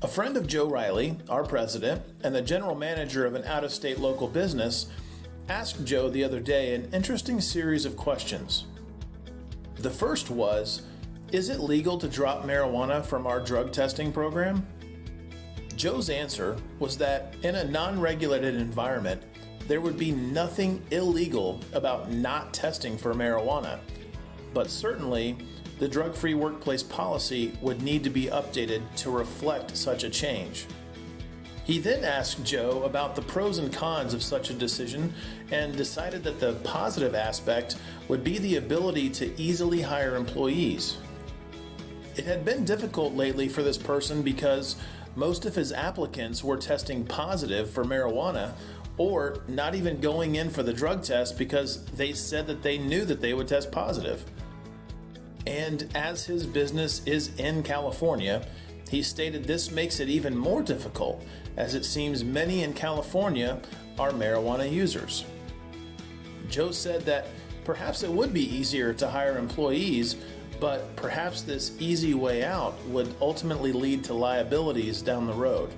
A friend of Joe Reilly, our president, and the general manager of an out-of-state local business, asked Joe the other day an interesting series of questions. The first was, is it legal to drop marijuana from our drug testing program? Joe's answer was that in a non-regulated environment, there would be nothing illegal about not testing for marijuana, but certainly the drug-free workplace policy would need to be updated to reflect such a change. He then asked Joe about the pros and cons of such a decision and decided that the positive aspect would be the ability to easily hire employees. It had been difficult lately for this person because most of his applicants were testing positive for marijuana or not even going in for the drug test because they said that they knew that they would test positive. And as his business is in California, he stated this makes it even more difficult, as it seems many in California are marijuana users. Joe said that perhaps it would be easier to hire employees, but perhaps this easy way out would ultimately lead to liabilities down the road.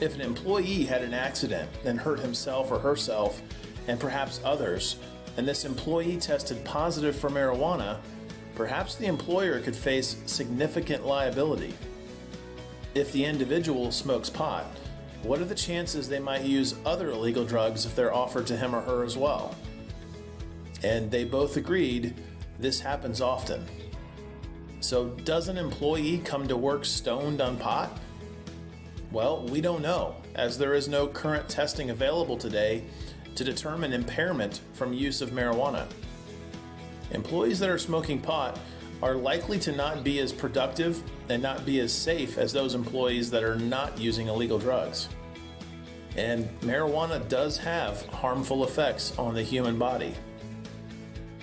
If an employee had an accident and hurt himself or herself, and perhaps others, and this employee tested positive for marijuana, perhaps the employer could face significant liability. If the individual smokes pot, what are the chances they might use other illegal drugs if they're offered to him or her as well? And they both agreed this happens often. So does an employee come to work stoned on pot? Well, we don't know, as there is no current testing available today to determine impairment from use of marijuana. Employees that are smoking pot are likely to not be as productive and not be as safe as those employees that are not using illegal drugs. And marijuana does have harmful effects on the human body.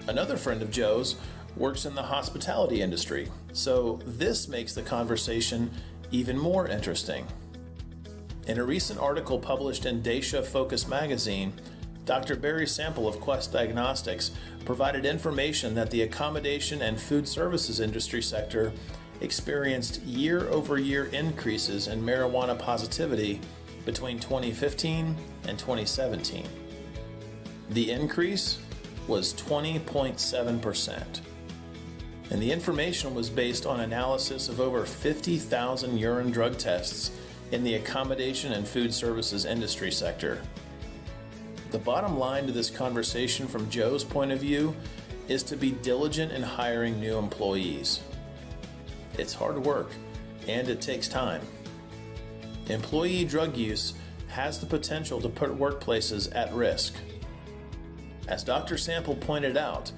Another friend of Joe's works in the hospitality industry, so this makes the conversation even more interesting. In a recent article published in Dacia Focus magazine, Dr. Barry Sample of Quest Diagnostics provided information that the accommodation and food services industry sector experienced year-over-year increases in marijuana positivity between 2015 and 2017. The increase was 20.7%. And the information was based on analysis of over 50,000 urine drug tests in the accommodation and food services industry sector. The bottom line to this conversation from Joe's point of view is to be diligent in hiring new employees. It's hard work and it takes time. Employee drug use has the potential to put workplaces at risk. As Dr. Sample pointed out,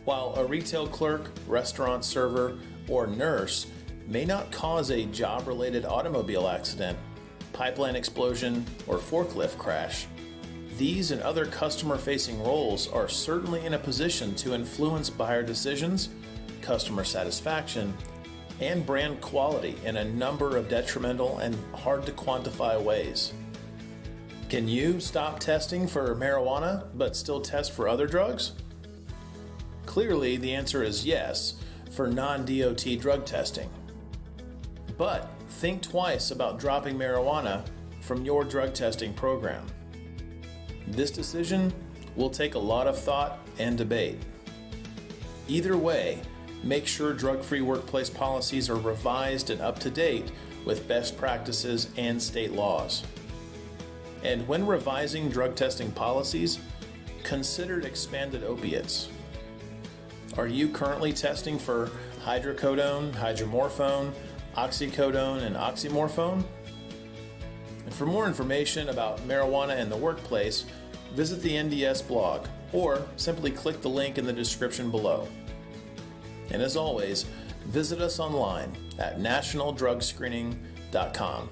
while a retail clerk, restaurant server, or nurse may not cause a job-related automobile accident, pipeline explosion, or forklift crash, these and other customer-facing roles are certainly in a position to influence buyer decisions, customer satisfaction, and brand quality in a number of detrimental and hard-to-quantify ways. Can you stop testing for marijuana but still test for other drugs? Clearly, the answer is yes for non-DOT drug testing. But think twice about dropping marijuana from your drug testing program. This decision will take a lot of thought and debate. Either way, make sure drug-free workplace policies are revised and up to date with best practices and state laws. And when revising drug testing policies, consider expanded opiates. Are you currently testing for hydrocodone, hydromorphone, oxycodone, and oxymorphone? And for more information about marijuana in the workplace, visit the NDS blog or simply click the link in the description below. And as always, visit us online at nationaldrugscreening.com.